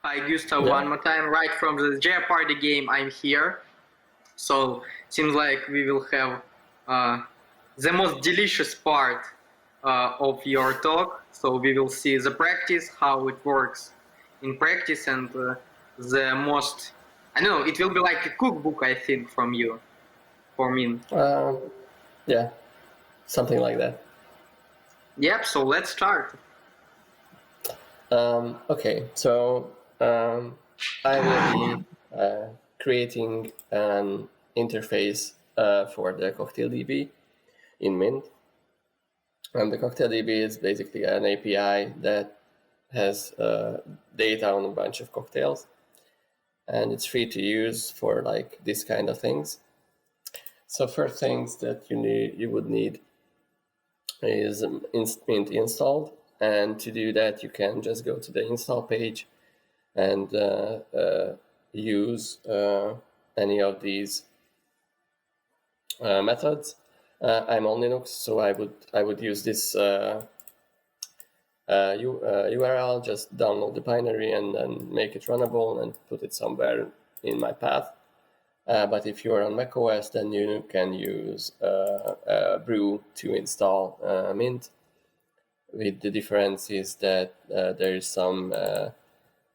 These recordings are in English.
Hi, Gustav, Yeah. one more time. Right from the Jeopardy game, I'm here. So, seems like we will have the most delicious part of your talk. So, we will see the practice, how it works in practice, and the most, I don't know, it will be like a cookbook, I think, from you, for me. Yeah, something like that. Yep, so let's start. Okay, so I will be creating an interface for the CocktailDB in Mint. And the CocktailDB is basically an API that has data on a bunch of cocktails. And it's free to use for like this kind of things. So first things that you would need is Mint installed. And to do that, you can just go to the install page and use any of these methods. I'm on Linux, so I would use this URL. Just download the binary and then make it runnable and put it somewhere in my path. But if you're on macOS, then you can use brew to install Mint. With the difference is that there is some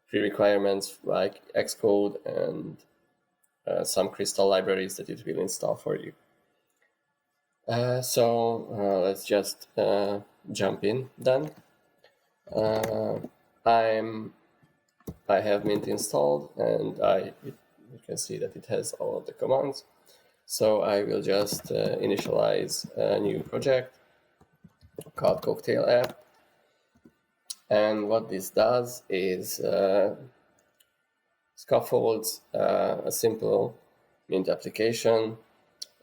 pre-requirements like Xcode and some Crystal libraries that it will install for you. So let's just jump in then. I have Mint installed, and you can see that it has all of the commands. So I will just initialize a new project called Cocktail App. And what this does is scaffolds a simple Mint application.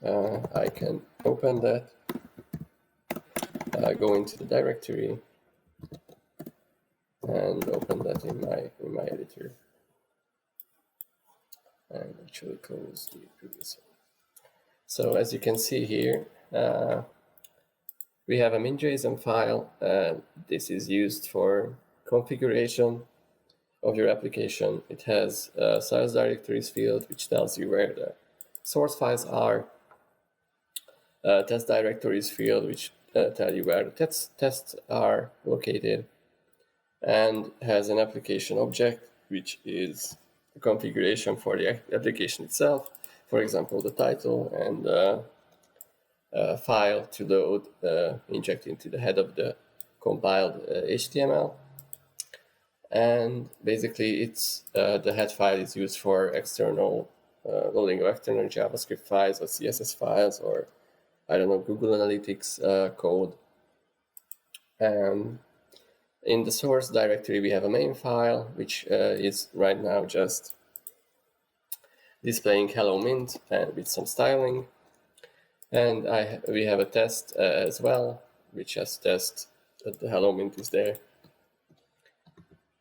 I can open that, go into the directory, and open that in my editor, and actually close the previous one. So as you can see here, we have a min.json file. This is used for configuration of your application. It has a source directories field, which tells you where the source files are. Test directories field, which tell you where the tests are located, and has an application object, which is a configuration for the application itself. For example, the title and file to load, inject into the head of the compiled HTML. And basically, it's the head file is used for external loading of external JavaScript files or CSS files, or I don't know, Google Analytics code. In the source directory, we have a main file, which is right now just displaying hello Mint and with some styling. And we have a test as well, which just tests that the hello Mint is there.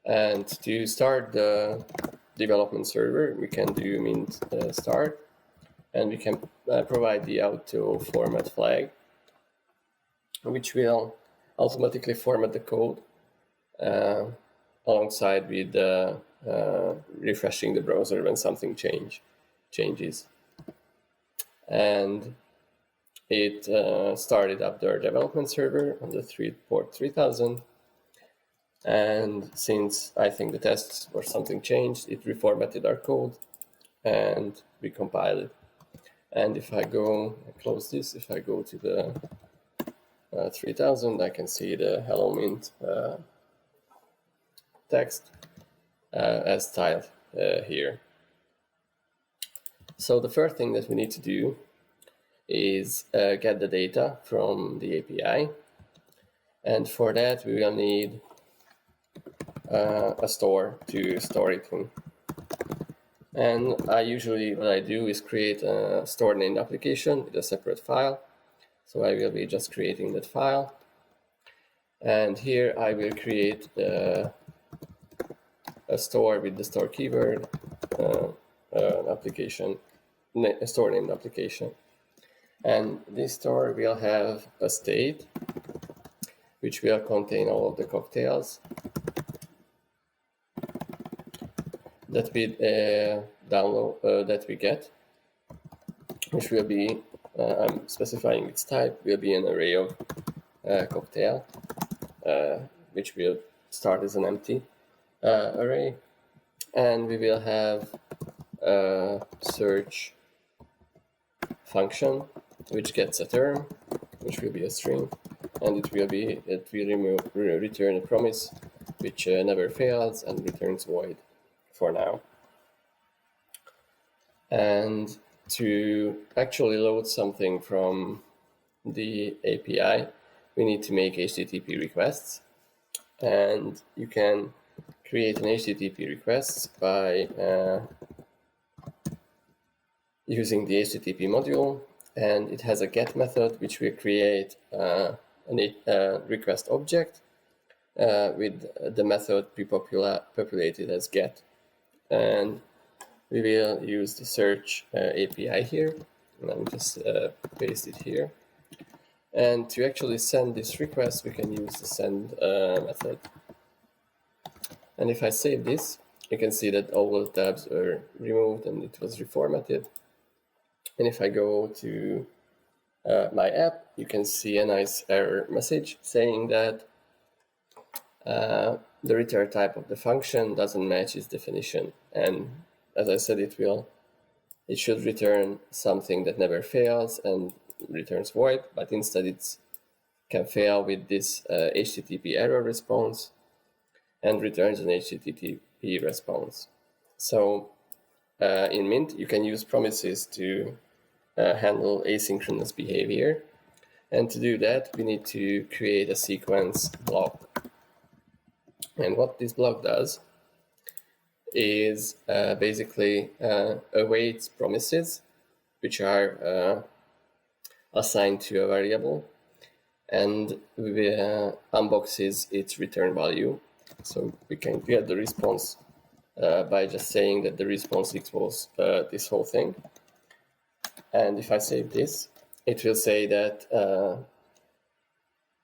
And to start the development server, we can do Mint start, and we can provide the auto format flag, which will automatically format the code alongside with refreshing the browser when something changes. And it started up their development server on the port 3000. And since I think the tests or something changed, it reformatted our code and we compiled it. And if I go close this, if I go to the 3000, I can see the hello Mint text as styled here. So the first thing that we need to do is get the data from the API. And for that, we will need a store to store it in. And what I do is create a store named application with a separate file. So I will be just creating that file. And here I will create a store with the store keyword, a store named application. And this store will have a state, which will contain all of the cocktails. that we download that we get, which will be I'm specifying its type, will be an array of cocktail, which will start as an empty array, and we will have a search function which gets a term, which will be a string, and it will return a promise which never fails and returns void for now. And to actually load something from the API, we need to make HTTP requests, and you can create an HTTP request by using the HTTP module, and it has a get method which will create a request object with the method pre-populated as get. And we will use the search API here. Let me just paste it here. And to actually send this request, we can use the send method. And if I save this, you can see that all the tabs are removed and it was reformatted. And if I go to my app, you can see a nice error message saying that the return type of the function doesn't match its definition. And as I said, it should return something that never fails and returns void, but instead it can fail with this HTTP error response and returns an HTTP response. So in Mint, you can use promises to handle asynchronous behavior. And to do that, we need to create a sequence block. And what this block does is basically awaits promises which are assigned to a variable, and unboxes its return value. So we can get the response by just saying that the response equals this whole thing. And if I save this, it will say that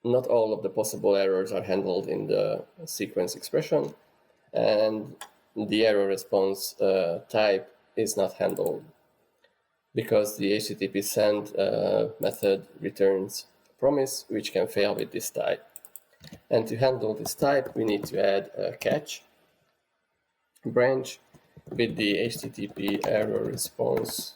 not all of the possible errors are handled in the sequence expression, and the error response type is not handled because the HTTP send method returns a promise which can fail with this type. And to handle this type, we need to add a catch branch with the HTTP error response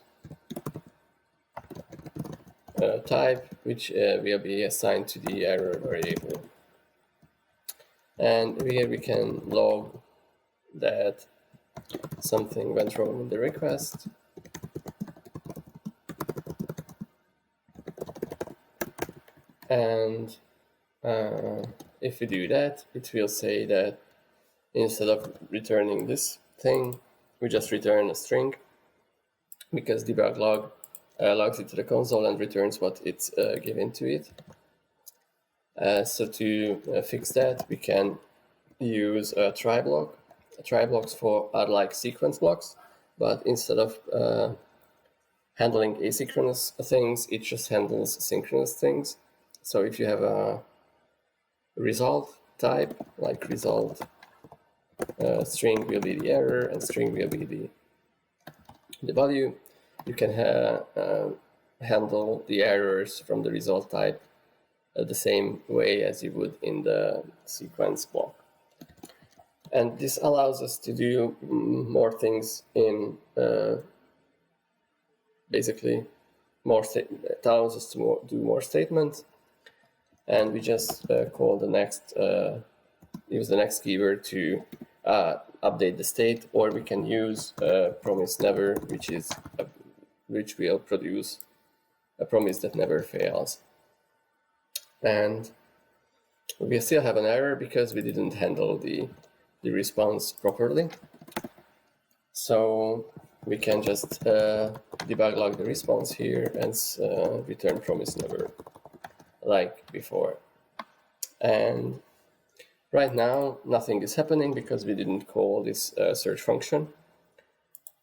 type, which will be assigned to the error variable. And here we can log that something went wrong in the request. And if we do that, it will say that instead of returning this thing, we just return a string, because debug log logs it to the console and returns what it's given to it. So to fix that, we can use a try block. Try blocks are like sequence blocks, but instead of handling asynchronous things, it just handles synchronous things. So if you have a result type, like result string will be the error and string will be the value, you can handle the errors from the result type the same way as you would in the sequence block. And this allows us to do more things in basically it allows us to do more statements. And we just call the next, use the next keyword to update the state, or we can use promise never, which will produce a promise that never fails. And we still have an error because we didn't handle the response properly. So we can just debug log the response here and return promise never, like before. And right now, nothing is happening because we didn't call this search function.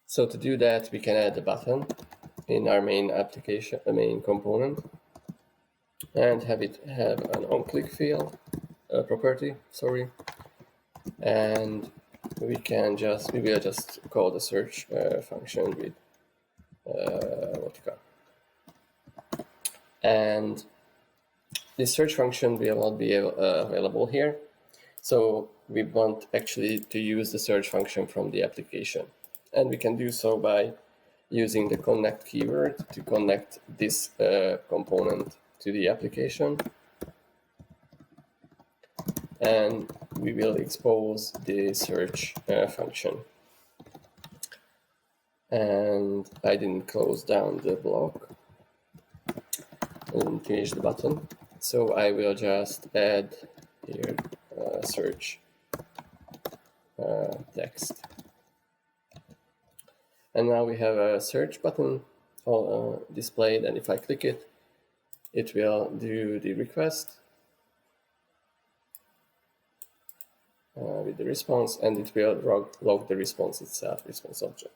So to do that, we can add a button in our main application, main component, and have it have an onClick field property. And we will just call the search function with vodka. And this search function will not be available here. So we want actually to use the search function from the application. And we can do so by using the connect keyword to connect this component to the application. And we will expose the search function. And I didn't close down the block and finish the button. So I will just add here search text. And now we have a search button displayed, and if I click it, it will do the request with the response, and it will log the response itself, response object.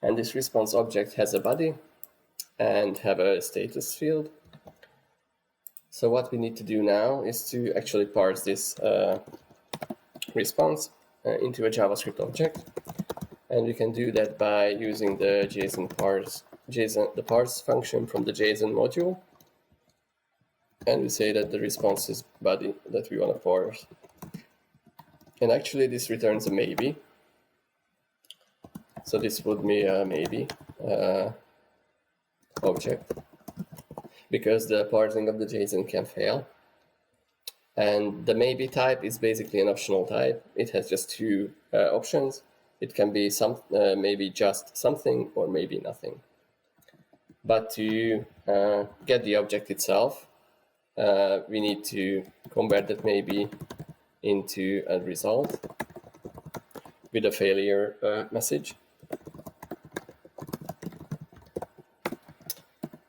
And this response object has a body and have a status field. So what we need to do now is to actually parse this response into a JavaScript object. And we can do that by using the the parse function from the JSON module. And we say that the response is body that we want to parse. And actually this returns a maybe. So this would be a maybe object, because the parsing of the JSON can fail. And the maybe type is basically an optional type. It has just two options. It can be maybe just something or maybe nothing. But to get the object itself, we need to convert that maybe into a result with a failure message.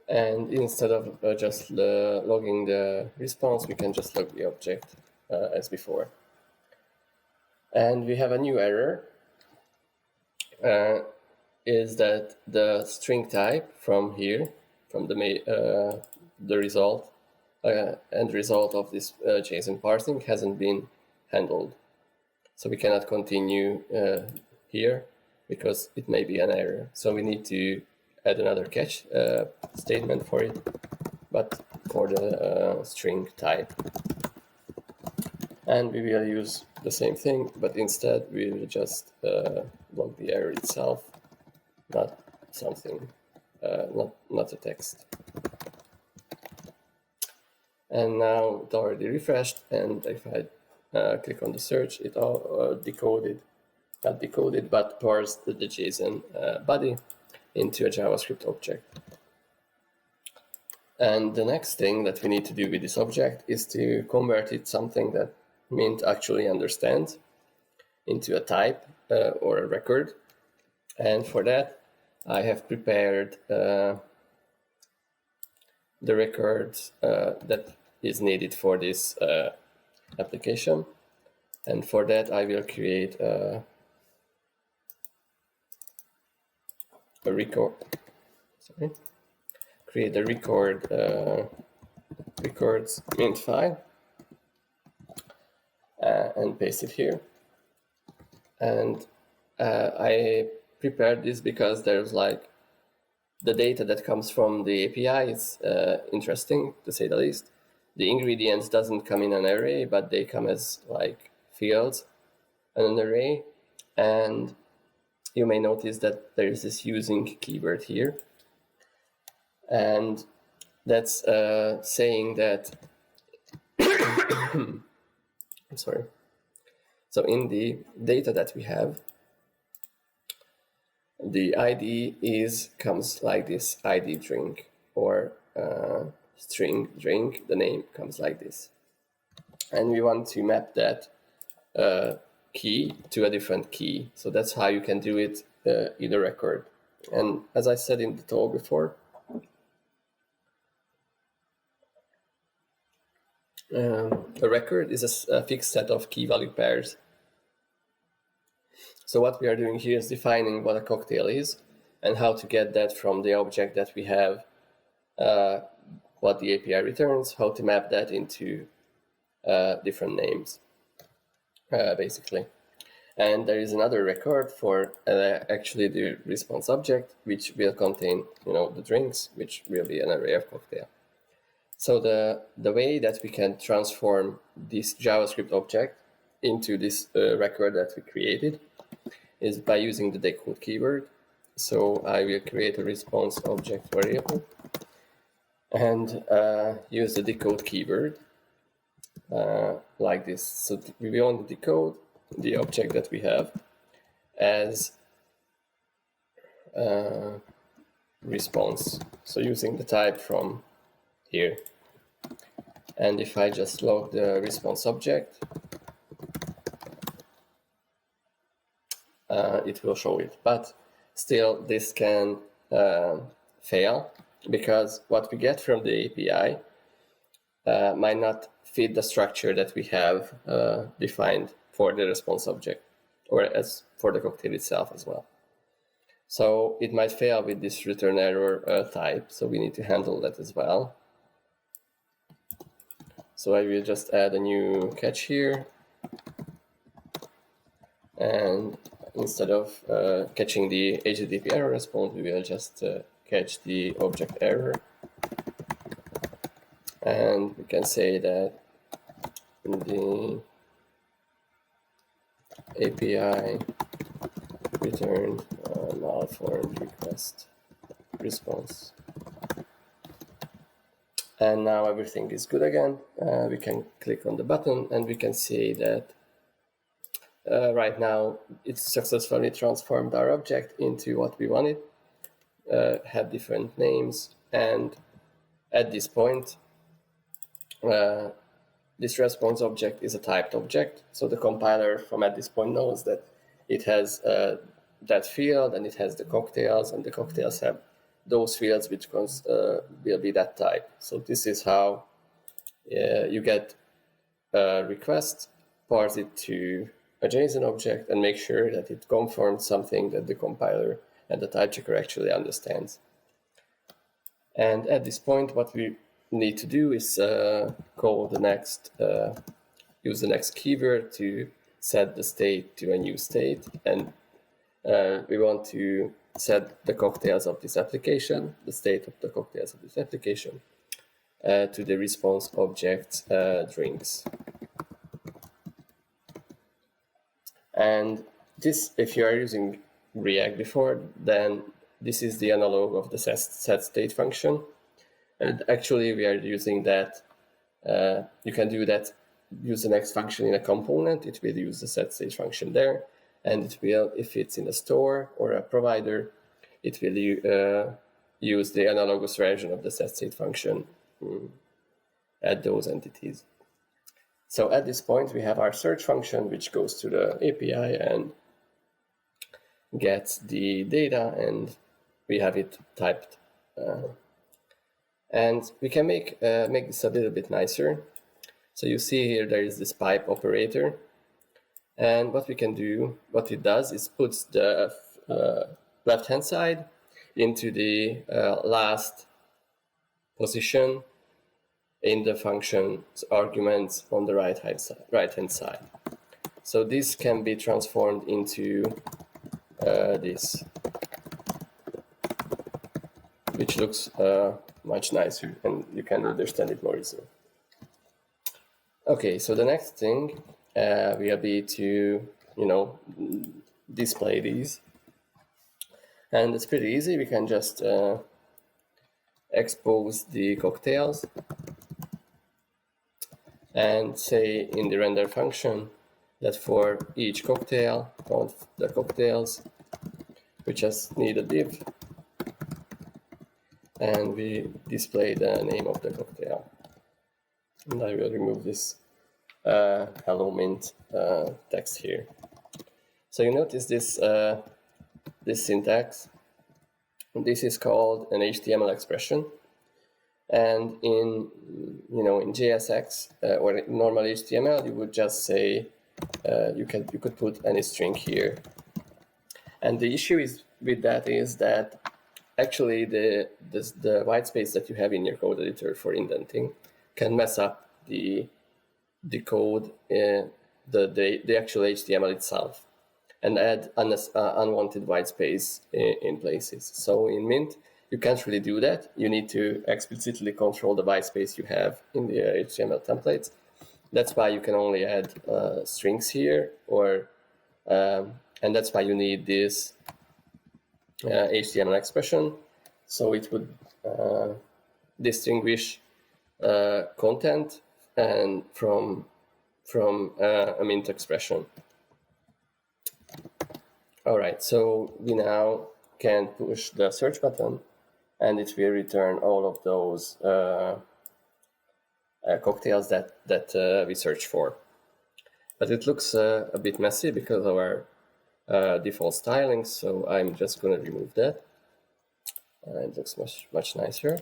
And instead of just logging the response, we can just log the object as before. And we have a new error, is that the string type from here, from the result, end result of this JSON parsing hasn't been handled. So we cannot continue here because it may be an error. So we need to add another catch statement for it, but for the string type. And we will use the same thing, but instead we will just log the error itself, not something, not a text. And now it already refreshed, and if I click on the search, it all not decoded, but parsed the JSON body into a JavaScript object. And the next thing that we need to do with this object is to convert it something that Mint actually understands into a type or a record. And for that, I have prepared the records that is needed for this application. And for that, I will create a record. Sorry. Create a records mint file and paste it here. And I prepared this because there's like the data that comes from the API is interesting, to say the least. The ingredients doesn't come in an array, but they come as like fields in an array. And you may notice that there is this using keyword here. And that's saying that, I'm sorry. So in the data that we have, the ID comes like this, ID drink, or string drink, the name comes like this. And we want to map that key to a different key. So that's how you can do it in a record. And as I said in the talk before, a record is a fixed set of key value pairs. So what we are doing here is defining what a cocktail is and how to get that from the object that we have, what the API returns, how to map that into different names, basically. And there is another record for actually the response object, which will contain, the drinks, which will be an array of cocktail. So the way that we can transform this JavaScript object into this record that we created is by using the decode keyword. So I will create a response object variable and use the decode keyword like this. So we want to decode the object that we have as response. So using the type from here. And if I just log the response object, it will show it. But still, this can fail because what we get from the API might not fit the structure that we have defined for the response object, or as for the cocktail itself as well. So it might fail with this return error type, so we need to handle that as well. So I will just add a new catch here, and instead of catching the HTTP error response, we will just catch the object error. And we can say that the API returned malformed request response. And now everything is good again. We can click on the button and we can see that right now it's successfully transformed our object into what we wanted, had different names, and at this point this response object is a typed object. So the compiler from at this point knows that it has that field and it has the cocktails, and the cocktails have those fields which will be that type. So this is how you get a request, parse it to a JSON object, and make sure that it conforms something that the compiler and the type checker actually understands. And at this point, what we need to do is call the next, use the next keyword to set the state to a new state, and we want to set the cocktails of this application, the state of the cocktails of this application, to the response object drinks. And this, if you are using React before, then this is the analog of the set state function. And actually we are using that. You can do that, use the next function in a component. It will use the set state function there. And it will, if it's in a store or a provider, it will use the analogous version of the set state function at those entities. So at this point, we have our search function, which goes to the API and gets the data, and we have it typed. And we can make this a little bit nicer. So you see here, there is this pipe operator. And what we can do, what it does is puts the left-hand side into the last position in the function's arguments on the right-hand side. So this can be transformed into this, which looks much nicer, and you can understand it more easily. Okay, so the next thing will be to, display these. And it's pretty easy. We can just expose the cocktails and say in the render function that for each cocktail, count the cocktails. We just need a div, and we display the name of the cocktail. And I will remove this hello mint text here. So you notice this this syntax. This is called an HTML expression, and in in JSX or normal HTML, you would just say you could put any string here. And the issue with that is that actually the white space that you have in your code editor for indenting can mess up the code, the actual HTML itself. and add unwanted white space in places. So in Mint, you can't really do that. You need to explicitly control the white space you have in the HTML templates. That's why you can only add strings here, and that's why you need this HTML expression. So it would distinguish content and from a Mint expression. All right, so we now can push the search button, and it will return all of those cocktails that we searched for. But it looks a bit messy because of our default styling, so I'm just going to remove that. It looks much nicer.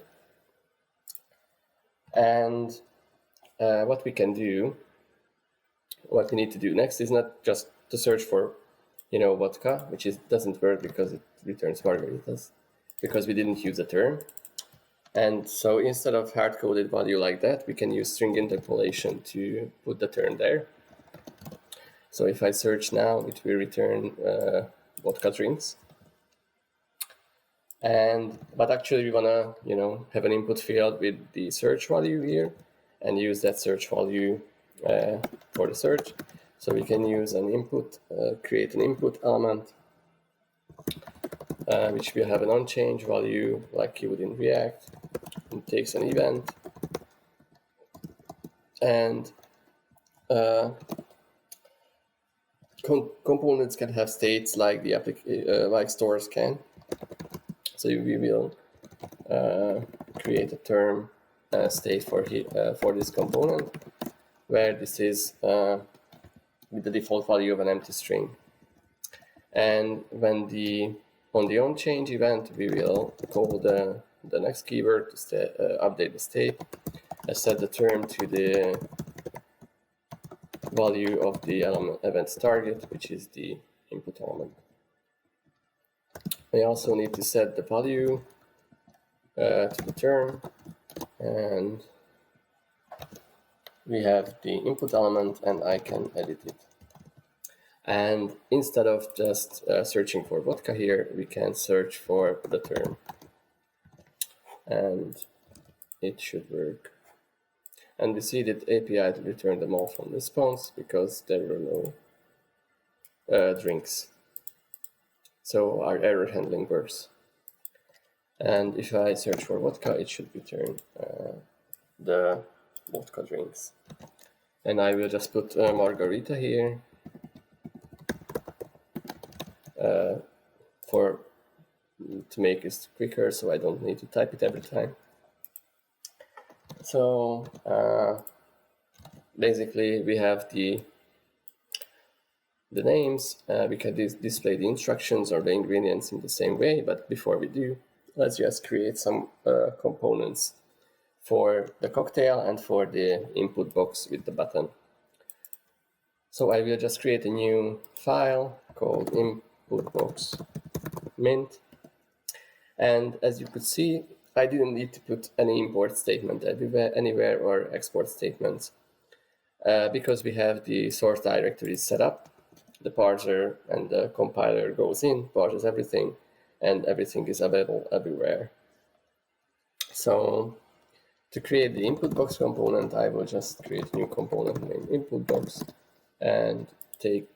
And what we need to do next is not just to search for, vodka, which doesn't work because it returns margaritas, because we didn't use a term. And so instead of hard-coded value like that, we can use string interpolation to put the term there. So if I search now, it will return vodka drinks. But actually we wanna, have an input field with the search value here, and use that search value for the search. So we can use an input, create an input element, which will have an on-change value like you would in React. It takes an event, and components can have states like like stores can. So we will create a term state for this component, where this is with the default value of an empty string. And when on the onChange event, we will call the next keyword to update the state, and set the term to the value of the event's target, which is the input element. We also need to set the value to the term, and we have the input element, and I can edit it. And instead of just searching for vodka here, we can search for the term, and it should work. And we see that API to return them all from response because there were no drinks. So our error handling works. And if I search for vodka, it should return the vodka drinks. And I will just put margarita here to make it quicker, so I don't need to type it every time. So basically we have the names. We can display the instructions or the ingredients in the same way, but before we do, let's just create some components for the cocktail and for the input box with the button. So I will just create a new file called input box mint, and as you could see, I didn't need to put any import statement anywhere or export statements because we have the source directory set up. The parser and the compiler goes in, parses everything, and everything is available everywhere. So to create the input box component, I will just create a new component named input box and take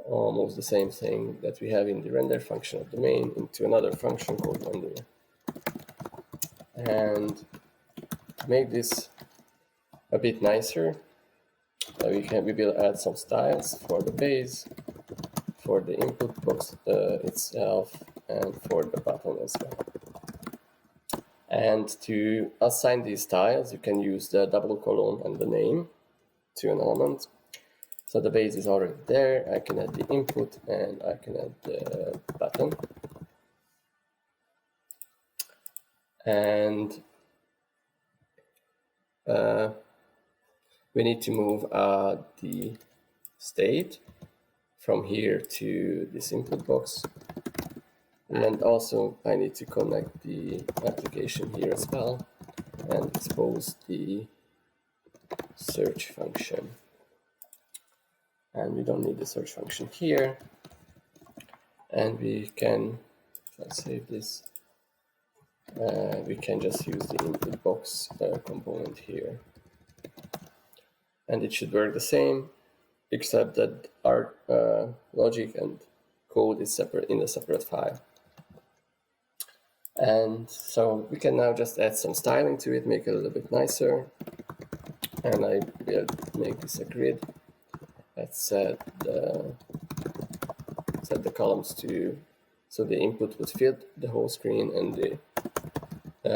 almost the same thing that we have in the render function of the main into another function called render. And to make this a bit nicer, we will add some styles for the base, for the input box itself, and for the button as well. And to assign these styles, you can use the double colon and the name to an element. So the base is already there. I can add the input and I can add the button. And we need to move the state from here to this input box. And also I need to connect the application here as well and expose the search function. and we don't need the search function here. And we can, if I save this, we can just use the input box component here. And it should work the same, except that our logic and code is separate in a separate file. And so we can now just add some styling to it, make it a little bit nicer. And I will make this a grid. Let's set the columns to, so the input would fill the whole screen, and the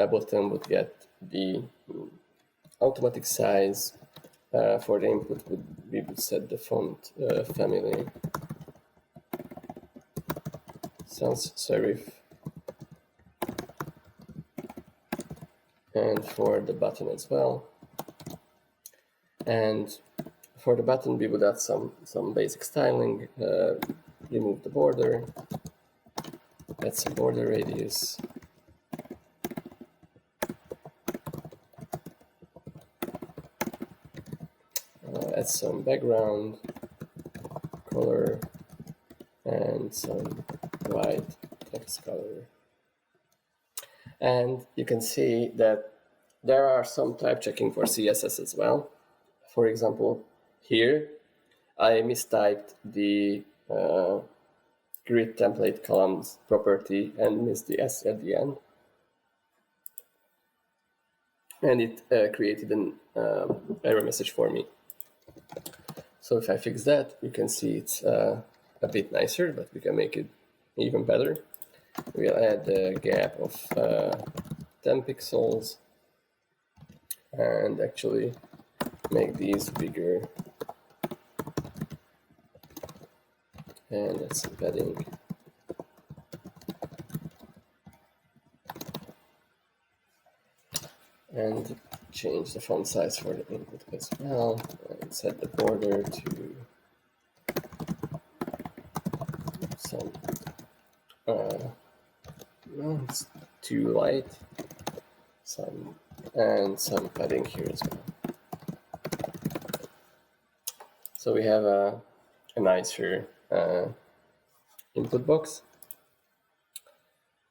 bottom would get the automatic size. For the input, we would set the font family sans serif. And for the button as well. And for the button, we would add some basic styling, remove the border, add some border radius, add some background color, and some white text color. And you can see that there are some type checking for CSS as well. For example, here I mistyped the grid template columns property and missed the S at the end. And it created an error message for me. So if I fix that, you can see it's a bit nicer, but we can make it even better. We'll add a gap of 10 pixels and actually make these bigger. And that's padding. And change the font size for the input as well, and set the border to some no, it's too light, and some padding here as well. So we have a nicer input box.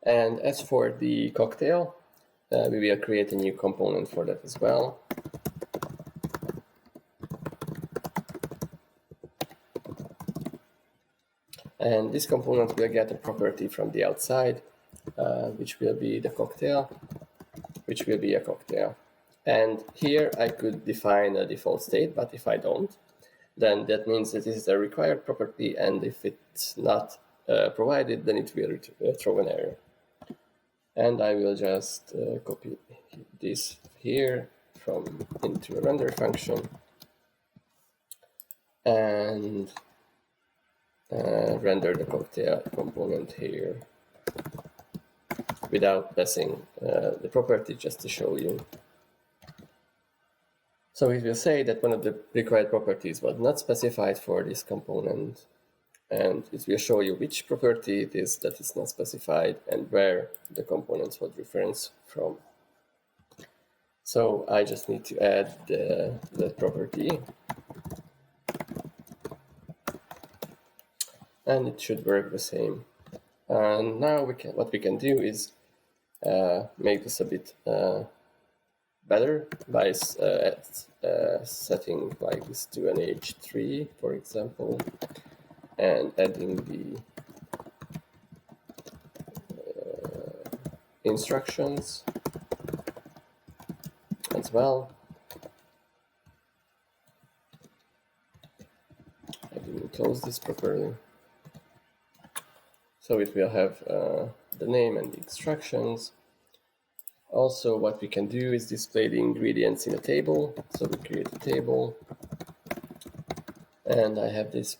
And as for the cocktail, we will create a new component for that as well. And this component will get a property from the outside, which will be the cocktail, which will be a cocktail. And here I could define a default state, but if I don't, then that means that this is a required property, and if it's not provided, then it will throw an error. And I will just copy this here into a render function and render the cocktail component here without passing the property, just to show you. So it will say that one of the required properties was not specified for this component, and it will show you which property it is that is not specified and where the components was referenced from. So I just need to add the property, and it should work the same. And now what we can do is make this a bit better by setting like this to an age 3, for example, and adding the instructions as well. I didn't close this properly. So it will have the name and the instructions. Also, what we can do is display the ingredients in a table. So we create a table, and I have this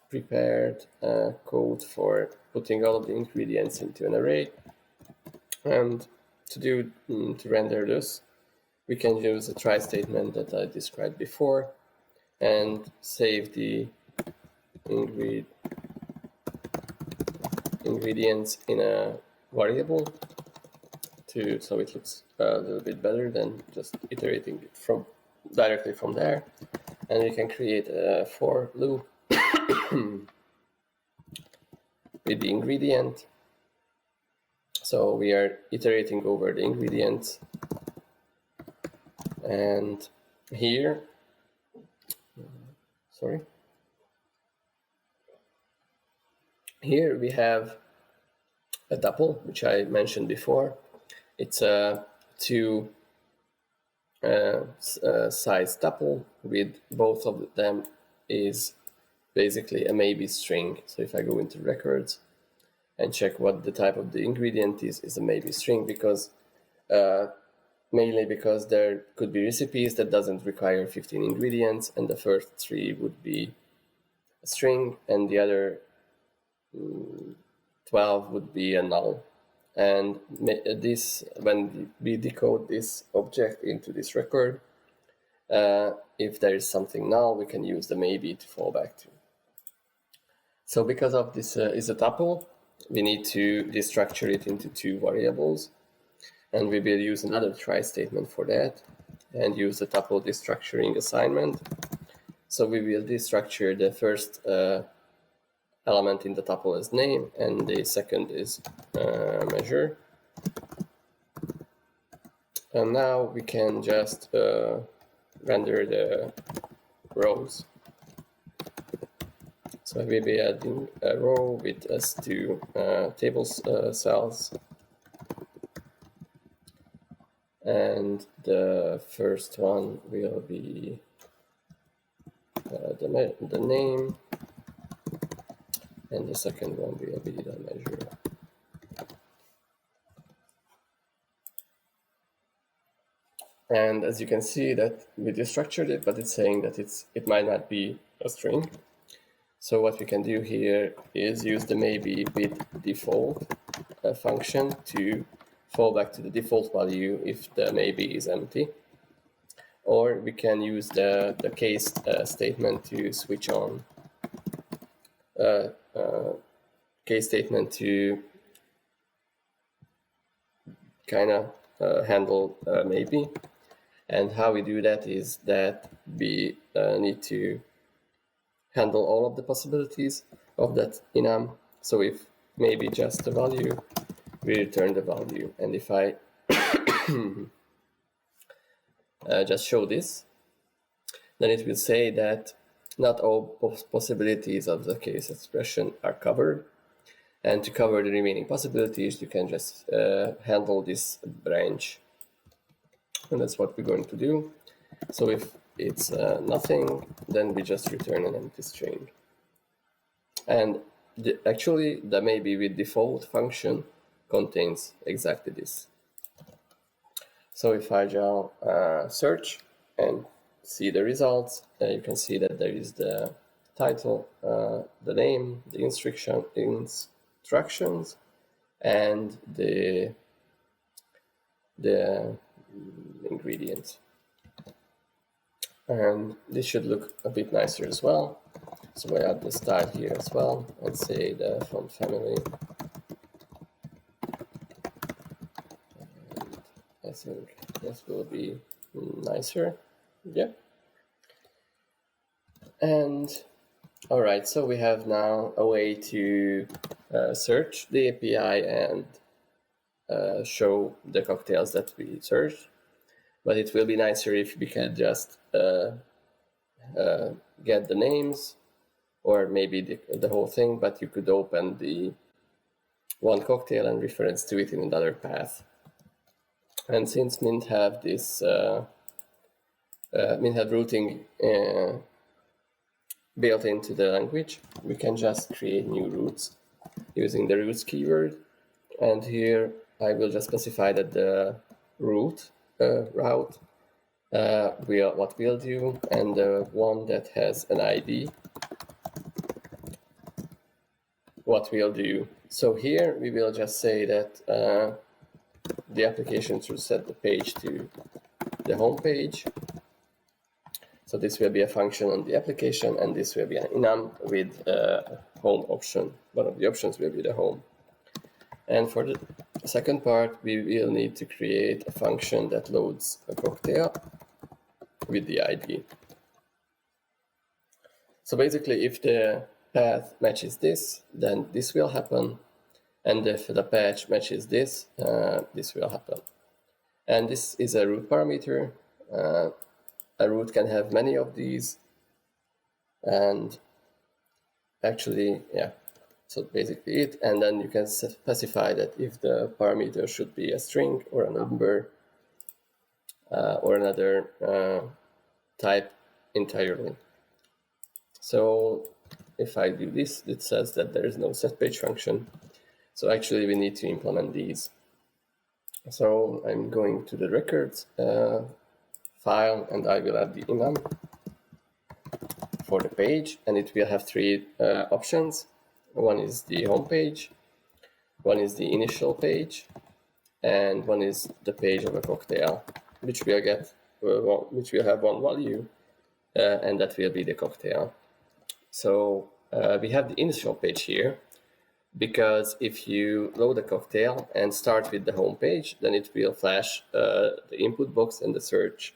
prepared code for putting all of the ingredients into an array. And to render this, we can use a try statement that I described before and save the ingredients in a variable so it looks a little bit better than just iterating it directly from there. And we can create a for loop with the ingredient. So we are iterating over the ingredients, and here, here we have a tuple, which I mentioned before. It's a two size tuple with both of them is basically a maybe string. So if I go into records and check what the type of the ingredient is a maybe string, because mainly because there could be recipes that doesn't require 15 ingredients, and the first 3 would be a string and the other 12 would be a null. And this, when we decode this object into this record, if there is something null, we can use the maybe to fall back to. So because of this is a tuple, we need to destructure it into 2 variables, and we will use another try statement for that and use the tuple destructuring assignment. So we will destructure the first element in the tuple as name, and the second is measure. And now we can just render the rows. So we will be adding a row with S2 table cells. And the first one will be the name, and the second one will be the measure. And as you can see that we destructured it, but it's saying that it might not be a string. So what we can do here is use the maybe with default function to fall back to the default value if the maybe is empty. Or we can use the case statement to switch on case statement to kind of handle maybe. And how we do that is that we need to handle all of the possibilities of that enum. So if maybe just the value, we return the value. And if I just show this, then it will say that not all possibilities of the case expression are covered. And to cover the remaining possibilities, you can just handle this branch. And that's what we're going to do. So if it's nothing, then we just return an empty string. And actually, the maybe with default function contains exactly this. So if I just search and see the results, you can see that there is the title, the name, the instructions, and the ingredients. And this should look a bit nicer as well. So I add the style here as well and say the font family. And I think this will be nicer. Yeah. And all right, so we have now a way to search the API and show the cocktails that we searched. But it will be nicer if we can just get the names, or maybe the whole thing, but you could open the one cocktail and reference to it in another path. And since Mint have this Mint have routing built into the language, we can just create new routes using the routes keyword. And here I will just specify that the route what we'll do, and the one that has an ID, what we'll do. So here we will just say that the application should set the page to the home page. So this will be a function on the application, and this will be an enum with a home option. One of the options will be the home. And for the second part, we will need to create a function that loads a cocktail with the ID. So basically, if the path matches this, then this will happen. And if the patch matches this, this will happen. And this is a root parameter. A root can have many of these. And actually, yeah, so basically it. And then you can specify that if the parameter should be a string or a number or another type entirely. So if I do this, it says that there is no setPage function. So actually we need to implement these. So I'm going to the records file, and I will add the enum for the page, and it will have three options. One is the home page, one is the initial page, and one is the page of a cocktail, which will get which will have one value, and that will be the cocktail. So we have the initial page here, because if you load a cocktail and start with the home page, then it will flash the input box and the search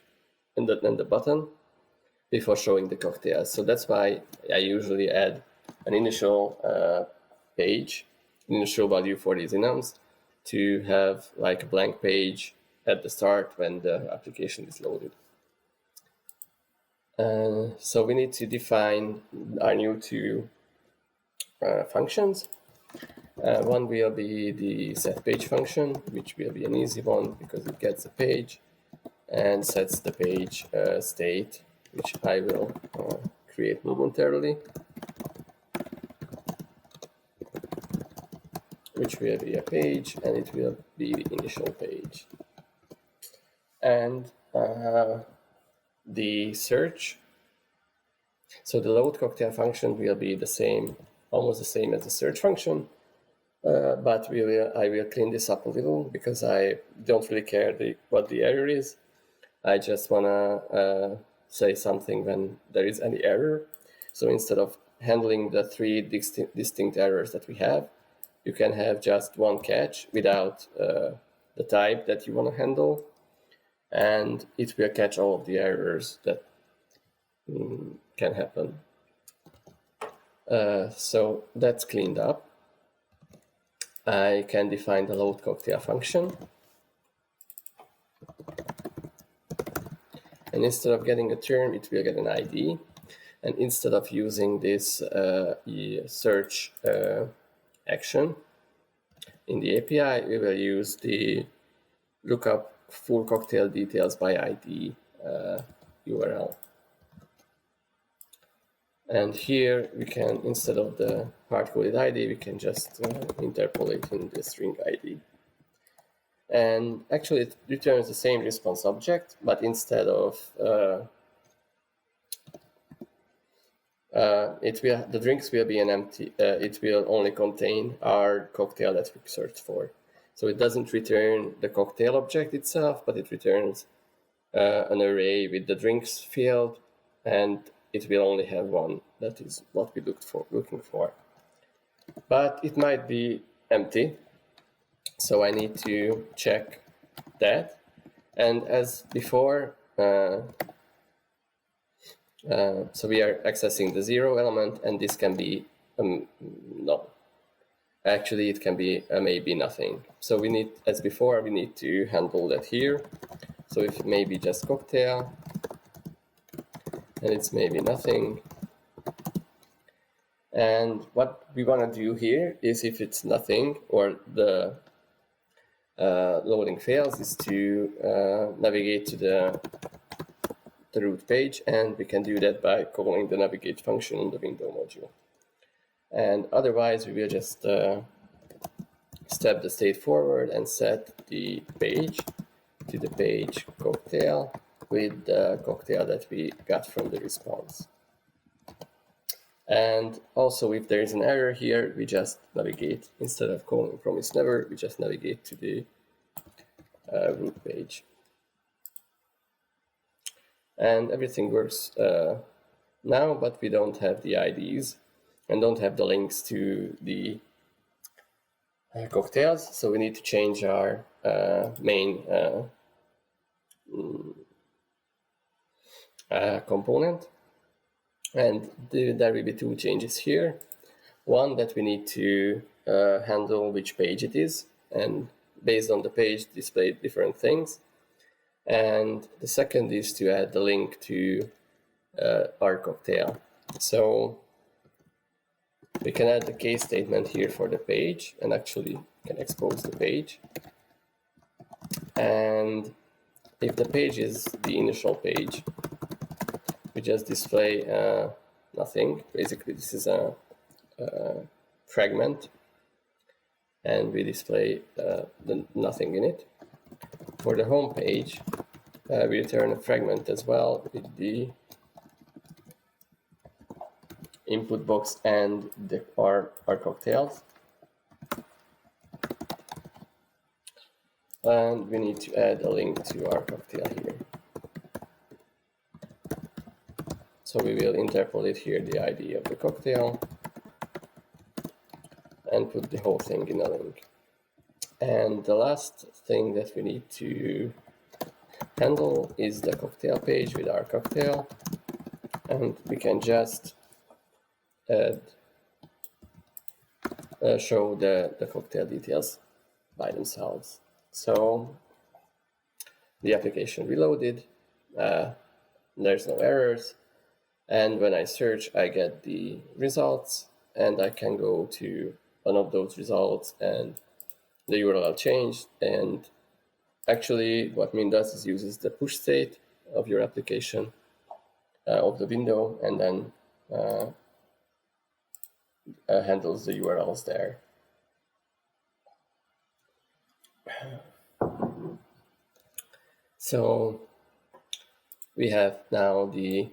and the button before showing the cocktails. So that's why I usually add an initial page, initial value for these enums, to have like a blank page at the start when the application is loaded. So we need to define our new two functions. One will be the setPage function, which will be an easy one because it gets a page and sets the page state, which I will create momentarily, which will be a page, and it will be the initial page. And the search, so the load cocktail function will be the same, almost the same as the search function, but I will clean this up a little because I don't really care what the error is. I just want to say something when there is any error. So instead of handling the three distinct errors that we have, you can have just one catch without the type that you want to handle, and it will catch all of the errors that can happen. So that's cleaned up. I can define the load cocktail function. And instead of getting a term, it will get an ID. And instead of using this search action in the API, we will use the lookup full cocktail details by ID URL. And here we can, instead of the hard-coded ID, we can just interpolate in the string ID. And actually it returns the same response object, but instead of the drinks will be an empty, it will only contain our cocktail that we searched for. So it doesn't return the cocktail object itself, but it returns an array with the drinks field, and it will only have one. That is what we looking for. But it might be empty, so I need to check that. And as before, so we are accessing the 0 element, and this can be null. Actually, it can be maybe nothing. So we need, as before, we need to handle that here. So if maybe just cocktail, and it's maybe nothing. And what we want to do here is, if it's nothing or the loading fails, is to navigate to the root page, and we can do that by calling the navigate function in the window module. And otherwise, we will just step the state forward and set the page to the page cocktail with the cocktail that we got from the response. And also, if there is an error here, we just navigate, instead of calling promise never, we just navigate to the root page. And everything works now, but we don't have the IDs and don't have the links to the cocktails. So we need to change our main component. And there will be two changes here. One, that we need to handle which page it is, and based on the page display different things. And the second is to add the link to our cocktail. So we can add the case statement here for the page, and actually can expose the page. And if the page is the initial page, we just display nothing. Basically, this is a fragment, and we display nothing in it. For the home page, we return a fragment as well with the input box and our cocktails. And we need to add a link to our cocktail here. So we will interpolate here the ID of the cocktail and put the whole thing in a link. And the last thing that we need to handle is the cocktail page with our cocktail. And we can just add, show the cocktail details by themselves. So the application reloaded, there's no errors, and when I search I get the results, and I can go to one of those results and the URL changed. And actually what Mint does is uses the push state of your application of the window, and then handles the URLs there. So we have now the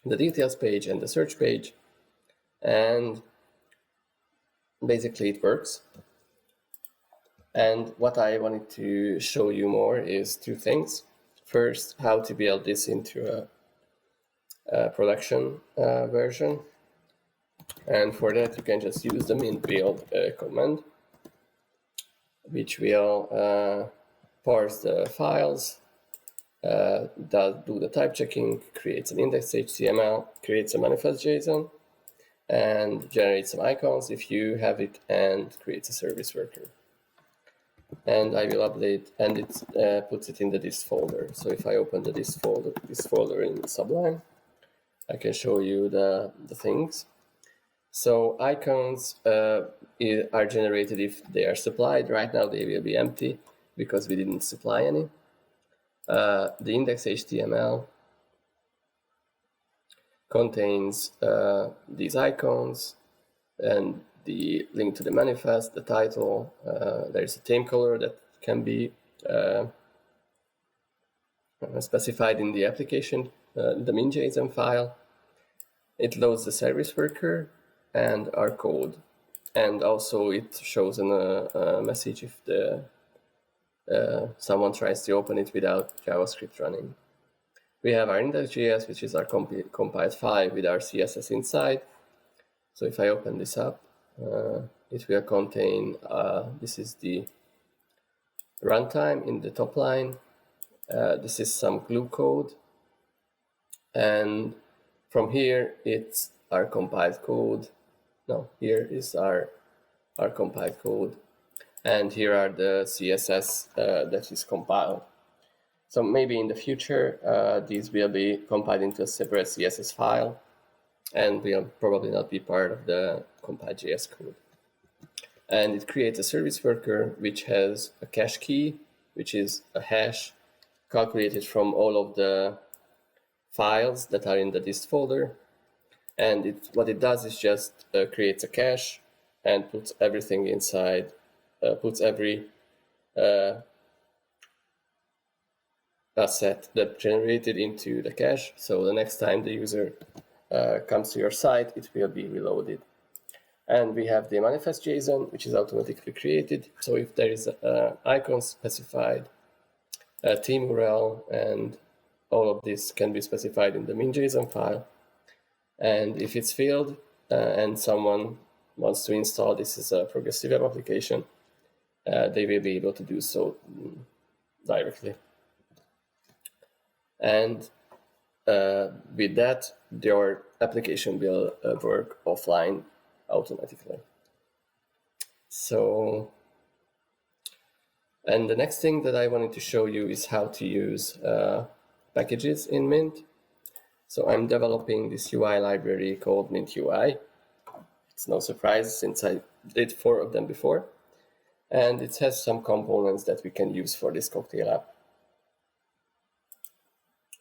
details page and the search page, and basically it works. And what I wanted to show you more is two things. First, how to build this into a production version. And for that, you can just use the mint build command, which will parse the files, do the type checking, creates an index.html, creates a manifest.json, and generates some icons if you have it, and creates a service worker. And I will update, and it puts it in the dist folder. So if I open the dist folder in Sublime, I can show you the things. So icons are generated if they are supplied. Right now they will be empty because we didn't supply any. The index.html contains these icons and the link to the manifest, the title. There's a theme color that can be specified in the application, the min.json file. It loads the service worker and our code, and also it shows a message if someone tries to open it without JavaScript running. We have our index.js, which is our compiled file with our CSS inside. So if I open this up, it will contain, this is the runtime in the top line. This is some glue code. And from here, it's our compiled code. No, here is our compiled code. And here are the CSS that is compiled. So maybe in the future, these will be compiled into a separate CSS file, and will probably not be part of the compiled.js code. And it creates a service worker which has a cache key, which is a hash calculated from all of the files that are in the dist folder. And what it does is just creates a cache and puts everything inside, puts every asset that generated into the cache. So the next time the user comes to your site, it will be reloaded. And we have the manifest.json, which is automatically created. So if there is an icon specified, a theme URL, and all of this can be specified in the min.json file. And if it's filled and someone wants to install this as a progressive web application, they will be able to do so directly. And with that, your application will work offline automatically. So, and the next thing that I wanted to show you is how to use packages in Mint. So I'm developing this UI library called Mint UI. It's no surprise since I did 4 of them before. And it has some components that we can use for this cocktail app.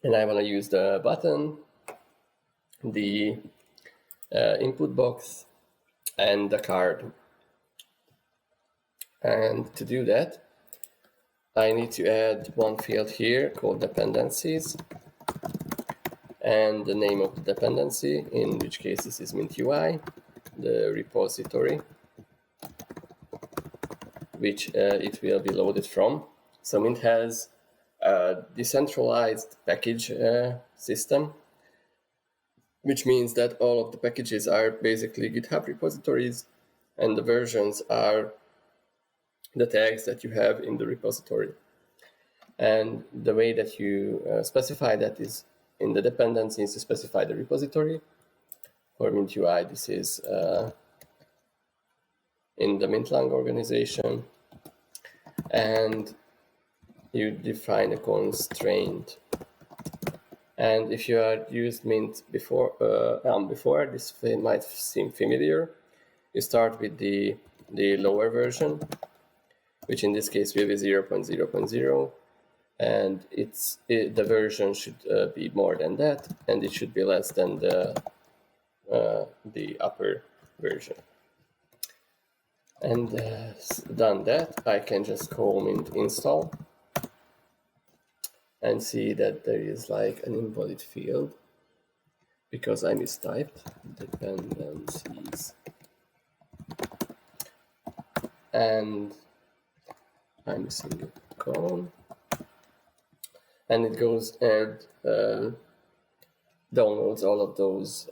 And I want to use the button, the input box, and the card. And to do that, I need to add one field here called dependencies, and the name of the dependency, in which case this is Mint UI, the repository, which it will be loaded from. So Mint has a decentralized package system, which means that all of the packages are basically GitHub repositories, and the versions are the tags that you have in the repository. And the way that you specify that is in the dependencies to specify the repository. For Mint UI, this is in the Mintlang organization, and you define a constraint. And if you have used Mint before, this might seem familiar. You start with the lower version, which in this case will be 0.0.0, and the version should be more than that, and it should be less than the upper version. And done that, I can just call Mint install and see that there is like an invalid field because I mistyped dependencies. And I'm missing a colon. And it goes and downloads all of those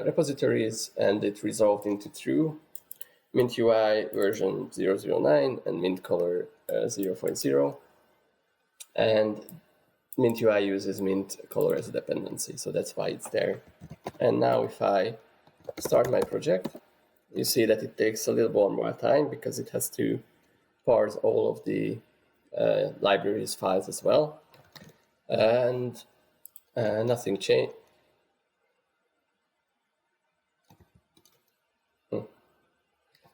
repositories, and it resolved into true. Mint UI version 009 and Mint color 0.0. And Mint UI uses Mint color as a dependency, so that's why it's there. And now if I start my project, you see that it takes a little more time because it has to parse all of the libraries files as well. And nothing changed.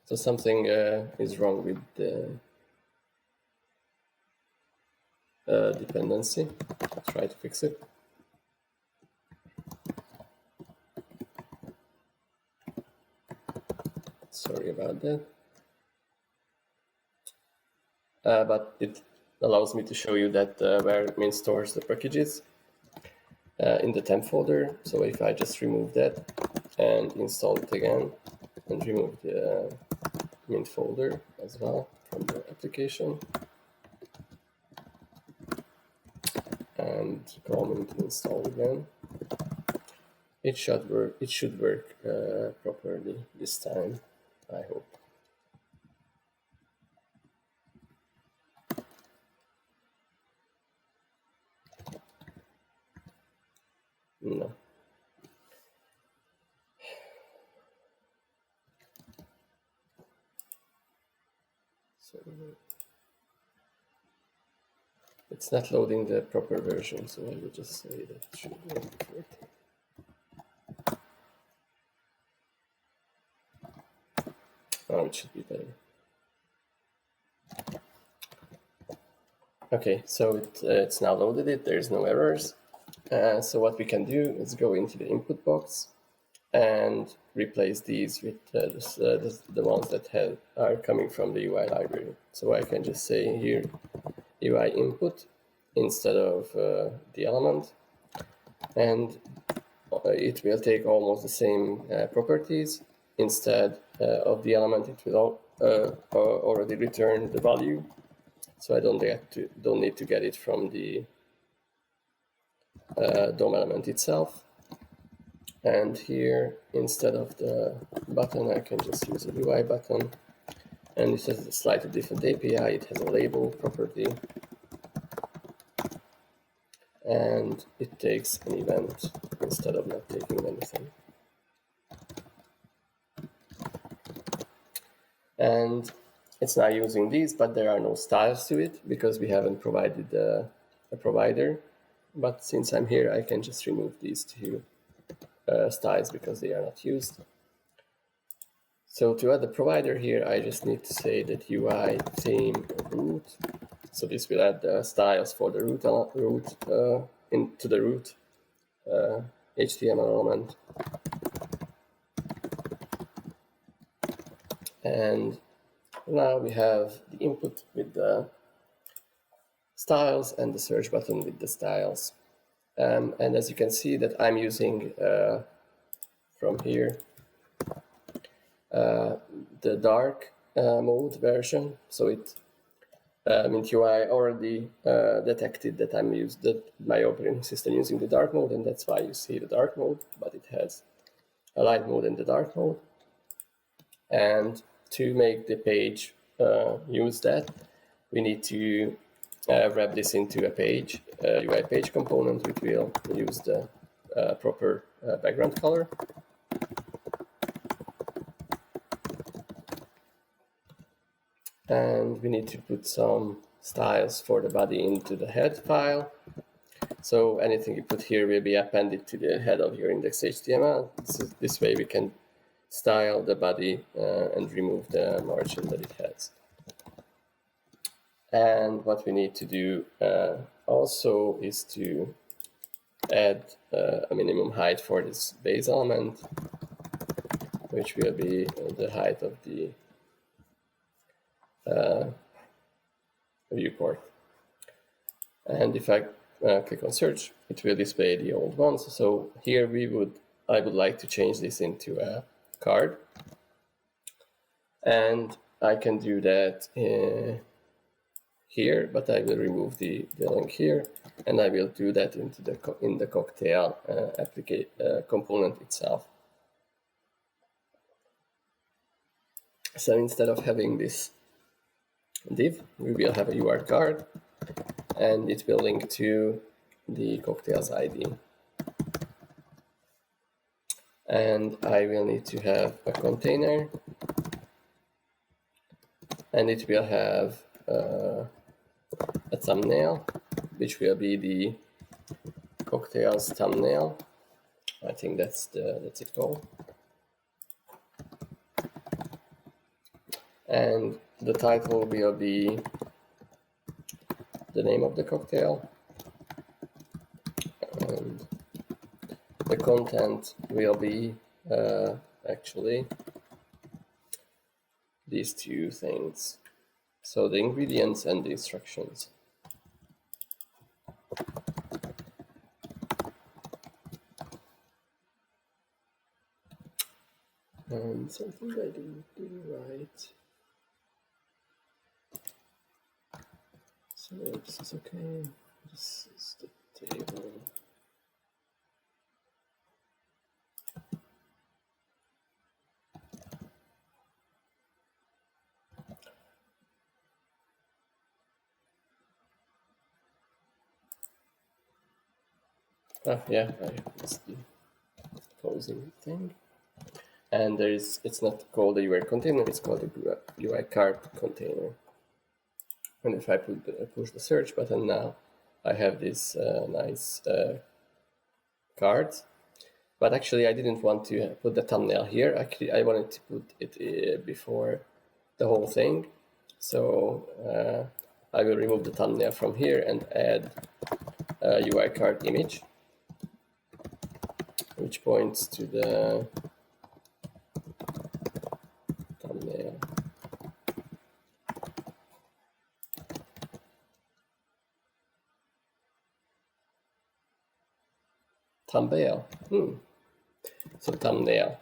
So something is wrong with the dependency. I'll try to fix it. Sorry about that. But it allows me to show you that where Mint stores the packages in the temp folder. So if I just remove that and install it again and remove the Mint folder as well from the application and call Mint install again, it should work properly this time, I hope. No. So it's not loading the proper version, so I will just say that it should be working. Oh, it should be better. Okay, so it's now loaded it. There's no errors. So what we can do is go into the input box and replace these with the ones that are coming from the UI library. So I can just say here UI input instead of the element, and it will take almost the same properties. Instead of the element, it will already return the value, so I don't need to get it from the DOM element itself. And here, instead of the button, I can just use a UI button. And it has a slightly different API. It has a label property. and it takes an event instead of not taking anything. And it's now using these, but there are no styles to it because we haven't provided a provider. But since I'm here, I can just remove these two styles because they are not used. So to add the provider here, I just need to say that UI theme root. So this will add the styles for the root into the root HTML element. And now we have the input with the styles and the search button with the styles. And as you can see that I'm using from here the dark mode version. So it Mint UI already detected that my operating system using the dark mode, and that's why you see the dark mode, but it has a light mode and the dark mode. And to make the page use that, we need to wrap this into a page, UI page component, which will use the proper background color. And we need to put some styles for the body into the head file. So anything you put here will be appended to the head of your index.html. This way we can style the body and remove the margin that it has. And what we need to do also is to add a minimum height for this base element, which will be the height of the viewport. And if I click on search, it will display the old ones. So here I would like to change this into a card, and I can do that here, but I will remove the link here, and I will do that in the cocktail component itself. So instead of having this div, we will have a URL card, and it will link to the cocktails ID. And I will need to have a container, and it will have a thumbnail, which will be the cocktails thumbnail. I think that's it called. And the title will be the name of the cocktail, and the content will be actually these two things. So the ingredients and the instructions. And something I didn't do right. So this is okay. This is the table. Yeah, I missed the closing thing. And it's not called a UI container, it's called a UI card container. And if I push the search button now, I have this nice cards. But actually, I didn't want to put the thumbnail here. Actually, I wanted to put it before the whole thing. So I will remove the thumbnail from here and add a UI card image, which points to the thumbnail. Thumbnail. So thumbnail.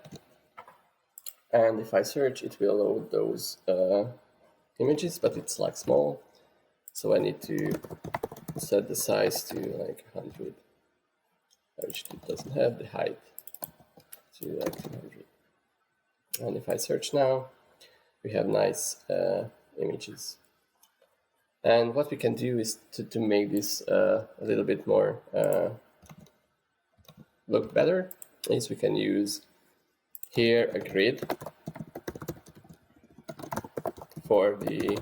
And if I search, it will load those images, but it's like small. So I need to set the size to like 100, which it doesn't have, the height to like 200. And if I search now, we have nice images. And what we can do is to make this a little bit more look better, is we can use here a grid for the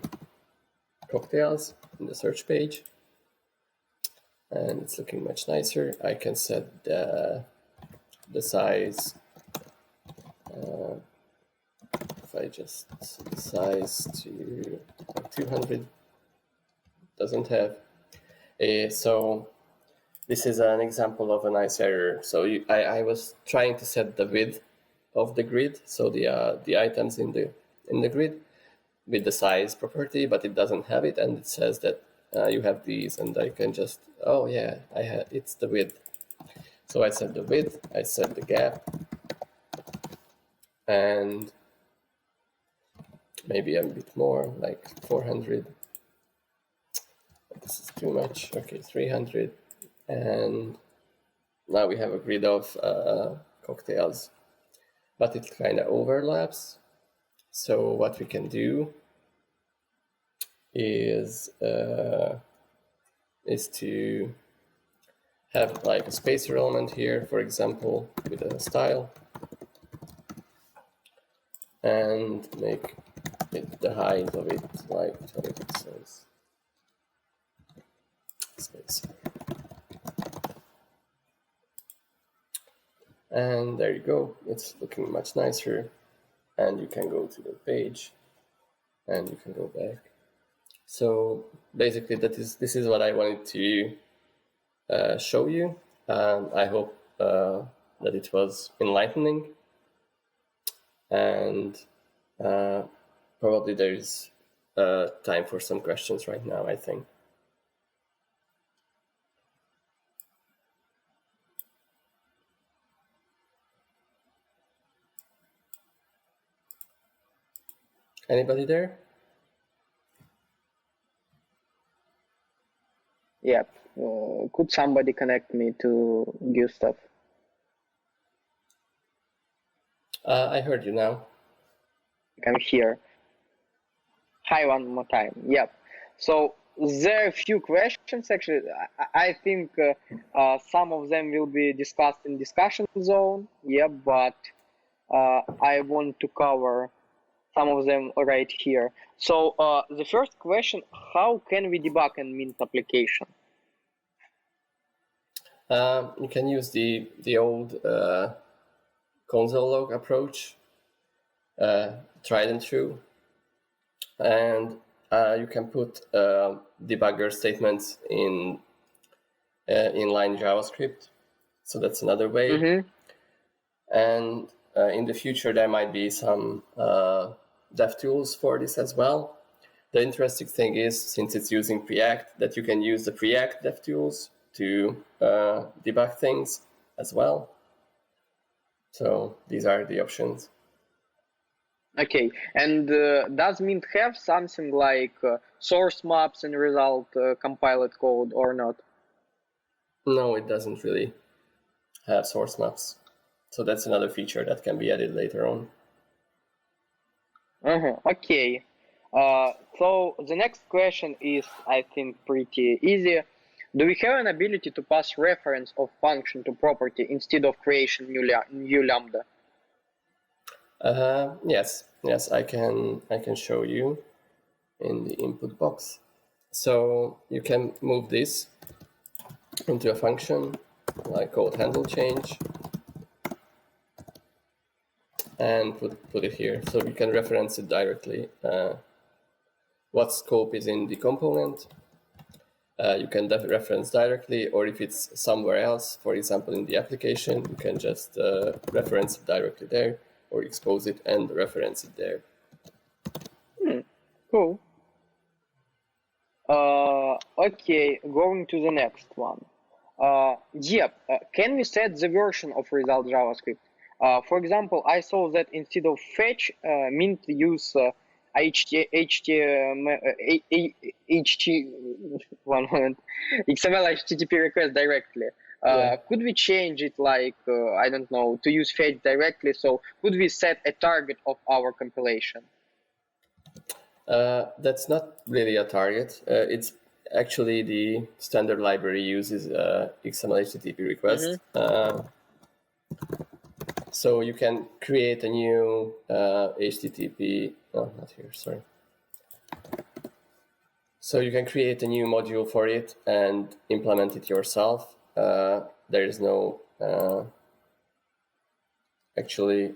cocktails in the search page. And it's looking much nicer. I can set the size. If I just set the size to 200, doesn't have a, so this is an example of a nice error. So I was trying to set the width of the grid, so the items in the grid with the size property, but it doesn't have it, and it says that you have these, and I can just, oh yeah, it's the width. So I set the width, I set the gap, and maybe a bit more, like 400. This is too much. Okay, 300, and now we have a grid of cocktails, but it kind of overlaps. So what we can do is to have like a spacer element here, for example, with a style, and make it the height of it like 20 pixels. Spacer. And there you go. It's looking much nicer. And you can go to the page, and you can go back. So basically, this is what I wanted to show you. I hope that it was enlightening, and probably there's time for some questions right now, I think. Anybody there? Yeah. Could somebody connect me to Gusztáv? I heard you now. I'm here. Hi, one more time. Yep. So there are a few questions actually. I think some of them will be discussed in discussion zone. Yeah, but I want to cover some of them right here. So the first question: how can we debug a Mint application? You can use the old console log approach, tried and true, and you can put debugger statements in inline JavaScript. So that's another way. Mm-hmm. And in the future, there might be some dev tools for this as well. The interesting thing is, since it's using Preact, that you can use the Preact dev tools to debug things as well. So these are the options. Okay, and does Mint have something like source maps and result compiled code or not? No, it doesn't really have source maps. So that's another feature that can be added later on. Okay. So the next question is, I think, pretty easy. Do we have an ability to pass reference of function to property instead of creation new lambda? Yes, I can show you in the input box. So you can move this into a function like called handle change, and put it here, so we can reference it directly. What scope is in the component, you can reference directly, or if it's somewhere else, for example in the application, you can just reference it directly there, or expose it and reference it there. Cool. Okay, going to the next one. Can we set the version of result JavaScript? For example, I saw that instead of fetch, Mint use XML HTTP request directly. Could we change it like, I don't know, to use fetch directly? So could we set a target of our compilation? That's not really a target. It's actually the standard library uses XML HTTP request. So you can create a new HTTP. Oh, not here. Sorry. So you can create a new module for it and implement it yourself. There is no actually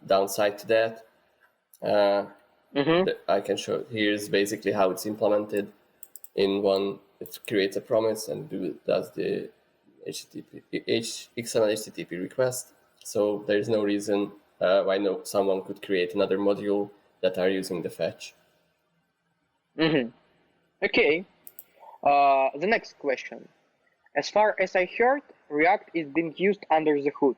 downside to that. I can show. Here's basically how it's implemented. In one, it creates a promise and does the XML HTTP request. So there is no reason why someone could create another module that are using the fetch. Okay. The next question. As far as I heard, React is being used under the hood.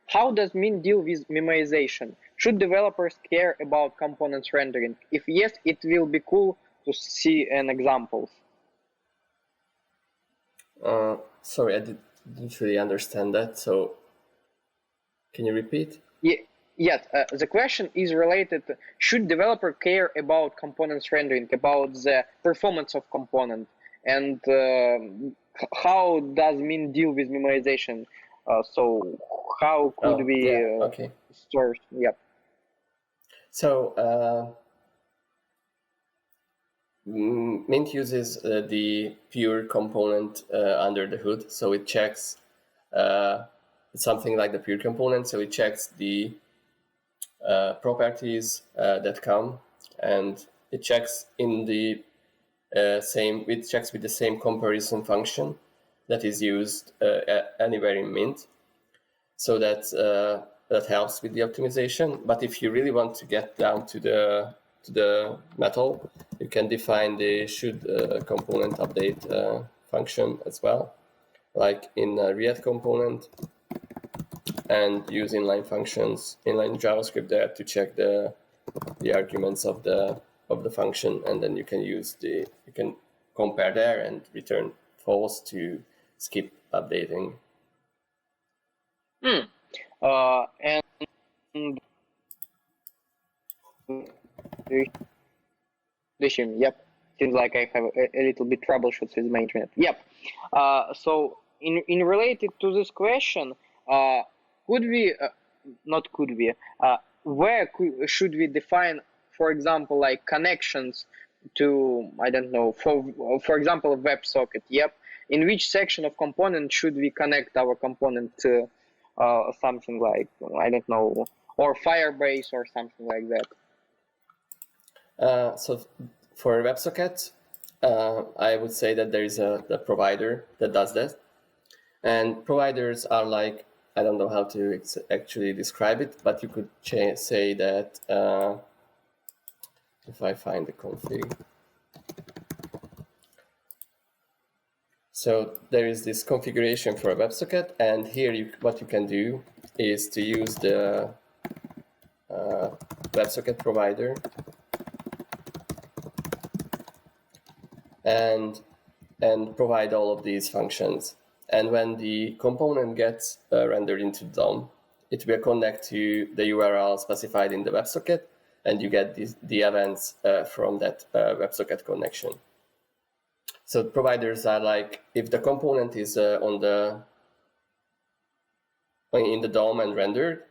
How does Mint deal with memoization? Should developers care about components rendering? If yes, it will be cool to see an example. Sorry, I didn't really understand that. So can you repeat? Yes, the question is related to, should developer care about components rendering, about the performance of component, and how does Mint deal with memoization? So how could we store? Yep. So Mint uses the pure component under the hood, so it checks something like the pure component. So it checks the properties that come, and it checks in the it checks with the same comparison function that is used anywhere in Mint. So that helps with the optimization. But if you really want to get down to the metal, you can define the should component update function as well, like in React component, and use inline functions, inline JavaScript there to check the arguments of the function, and then you can compare there and return false to skip updating. And yep, seems like I have a little bit troubleshoots with my internet. Yep. So in related to this question, could we not could we where should we define, for example, like connections to, I don't know, for example, a WebSocket? Yep. In which section of component should we connect our component to something like, I don't know, or Firebase or something like that? So for WebSocket, I would say that there is the provider that does that, and providers are like, I don't know how to actually describe it, but you could say that if I find the config. So there is this configuration for a WebSocket, and here what you can do is to use the WebSocket provider and provide all of these functions. And when the component gets rendered into DOM, it will connect to the URL specified in the WebSocket, and you get the events from that WebSocket connection. So providers are like, if the component is in the DOM and rendered,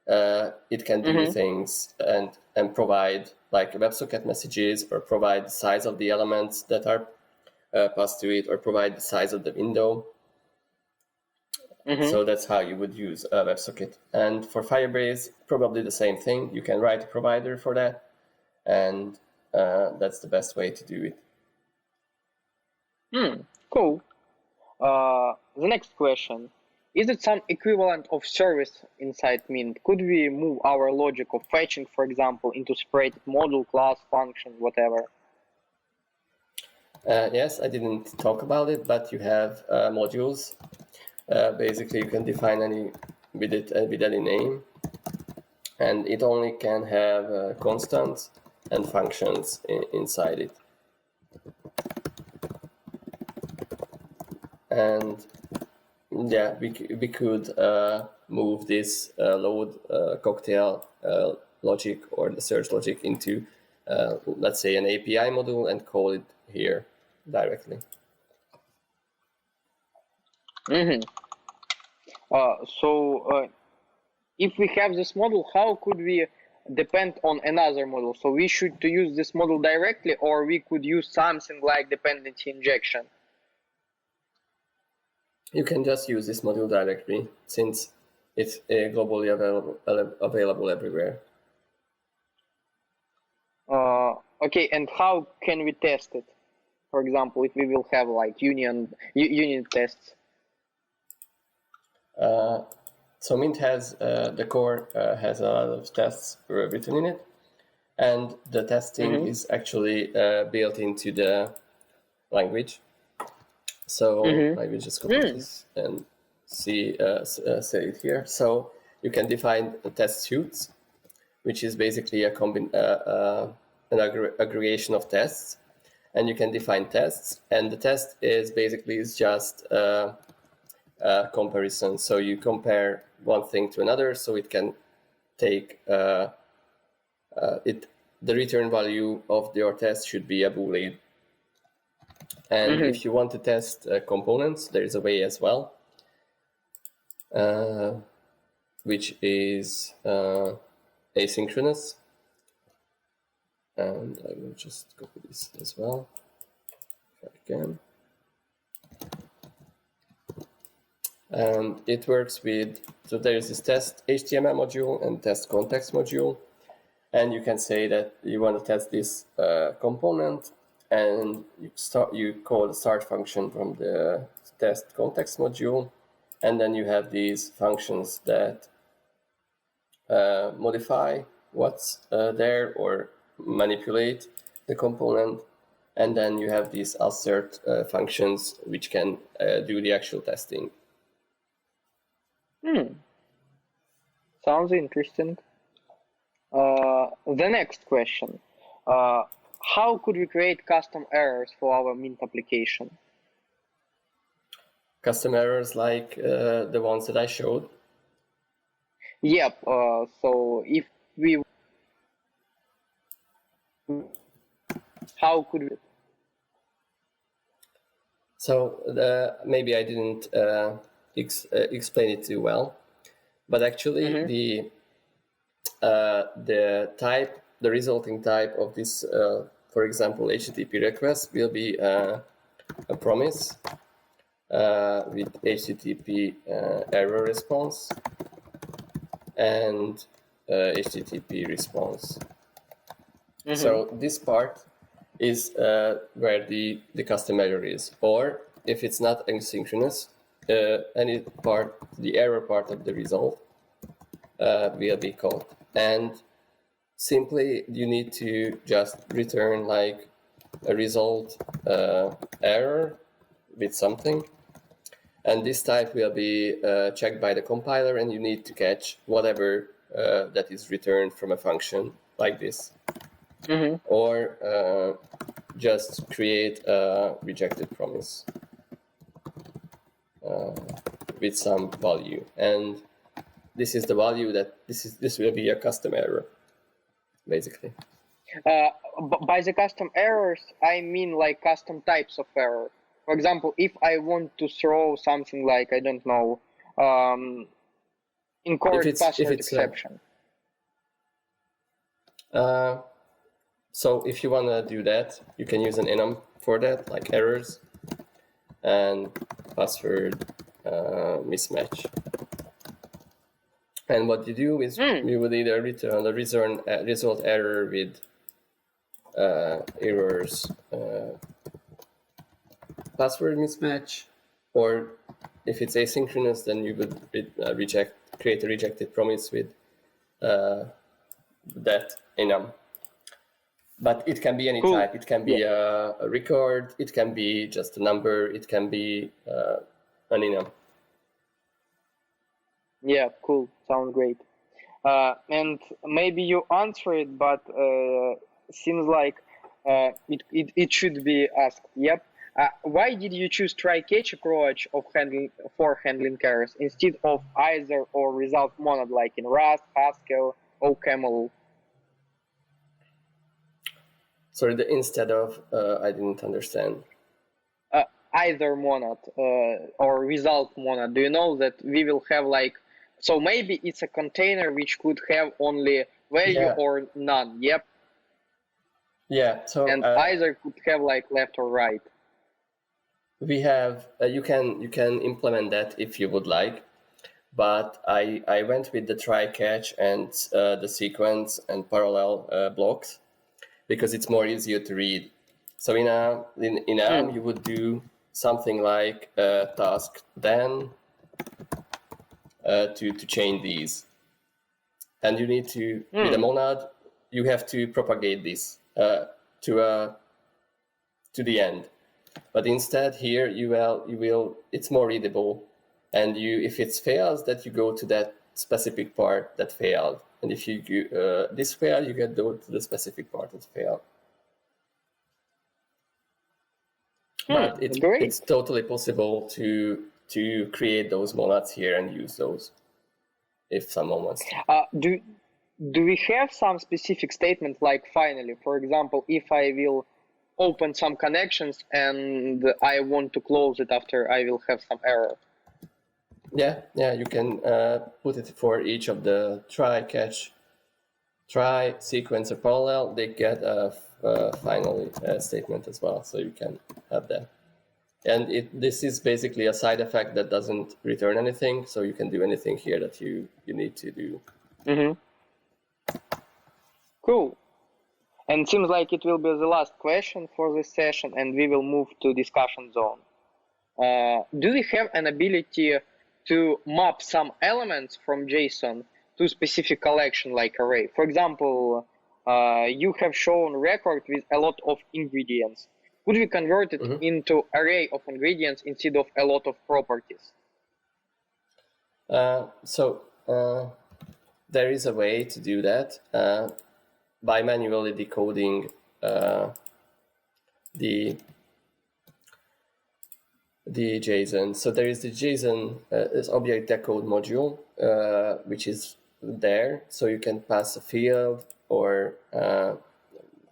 it can do things and provide like WebSocket messages, or provide the size of the elements that are passed to it, or provide the size of the window. So that's how you would use a WebSocket. And for Firebase, probably the same thing. You can write a provider for that, and that's the best way to do it. Cool. The next question. Is it some equivalent of service inside Mint? Could we move our logic of fetching, for example, into separated module, class, function, whatever? Yes, I didn't talk about it, but you have modules. Basically, you can define any with any name, and it only can have constants and functions inside it. And yeah, we could move this load cocktail logic or the search logic into let's say, an API module and call it here directly. So if we have this model, how could we depend on another model? So we should to use this model directly, or we could use something like dependency injection? You can just use this module directly, since it's globally available everywhere. Okay, and how can we test it? For example, if we will have like unit tests. So Mint has the core has a lot of tests written in it, and the testing is actually built into the language. So I will just copy this and say it here. So you can define the test suites, which is basically an aggregation of tests, and you can define tests. And the test is just a comparison. So you compare one thing to another, so it can take the return value of your test should be a Boolean. And if you want to test components, there is a way as well, which is asynchronous. And I will just copy this as well, if I can. And it works with, so there is this test HTML module and test context module. And you can say that you want to test this component, and you call the start function from the test context module, and then you have these functions that modify what's there or manipulate the component, and then you have these assert functions which can do the actual testing. Sounds interesting. The next question. How could we create custom errors for our Mint application? Custom errors like the ones that I showed? Yep. So if we... How could we... So maybe I didn't explain it too well, but actually the resulting type of this, for example, HTTP request will be a promise with HTTP error response and HTTP response. So this part is where the custom error is, or if it's not asynchronous, the error part of the result will be called. And simply you need to just return like a result error with something, and this type will be checked by the compiler, and you need to catch whatever that is returned from a function like this, or just create a rejected promise with some value, and this is the value that this will be a custom error, basically. By the custom errors, I mean like custom types of error. For example, if I want to throw something like, I don't know, incorrect password exception. So if you want to do that, you can use an enum for that, like errors and password mismatch. And what you do is you would either return the result error with errors password mismatch, or if it's asynchronous, then you would create a rejected promise with that enum. But it can be any type. It can be a record, it can be just a number, it can be an enum. Yeah, cool. Sounds great. And maybe you answer it, but seems like it should be asked. Yep. Why did you choose try-catch approach for handling errors instead of either or result monad like in Rust, Haskell, or Camel? Sorry, the instead of, I didn't understand. Either monad or result monad. Do you know that we will have like, so maybe it's a container which could have only value Yeah. or none. Yep. Yeah, so And either could have like left or right. we have, you can implement that if you would like, but I went with the try catch and the sequence and parallel blocks because it's more easier to read. So in ARM you would do something like task then to chain these, and you need to with a monad you have to propagate this to the end. But instead here you will it's more readable, and if it fails, that you go to that specific part that failed, and if you this failed, you get to the specific part that failed. But it's totally possible to create those monads here and use those if someone wants to. Do we have some specific statements like finally, for example, if I will open some connections and I want to close it after I will have some error? Yeah, you can put it for each of the try, catch, try, sequence, or parallel. They get a finally statement as well, so you can have that. And this is basically a side effect that doesn't return anything, so you can do anything here that you need to do. Cool. And it seems like it will be the last question for this session, and we will move to discussion zone. Do we have an ability to map some elements from JSON to specific collection like array? For example, you have shown record with a lot of ingredients. Could we convert it into array of ingredients instead of a lot of properties? So there is a way to do that by manually decoding the JSON. So there is the JSON this object decode module, which is there. So you can pass a field or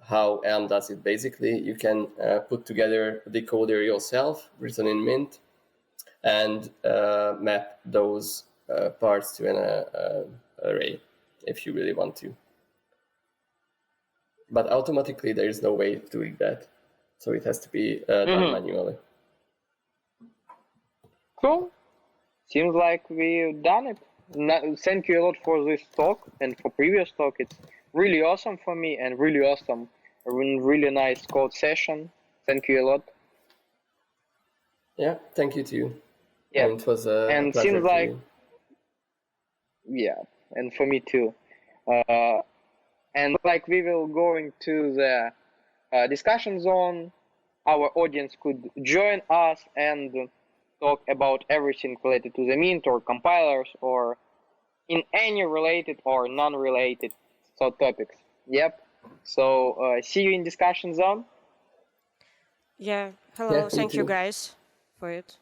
how Elm does it. Basically, you can put together a decoder yourself, written in Mint, and map those parts to an array if you really want to. But automatically, there is no way of doing that. So it has to be done manually. Cool. Seems like we've done it. Thank you a lot for this talk and for previous talk. It's really awesome for me and really awesome. A really nice code session. Thank you a lot. Yeah, thank you too. Yeah, and it was a and pleasure seems to like you. yeah, and for me too. And like we will go into the discussion zone. Our audience could join us and talk about everything related to the Mint or compilers or in any related or non-related topics. Yep. So see you in discussion zone. Yeah. Hello. Yeah, Thank you too. guys for it.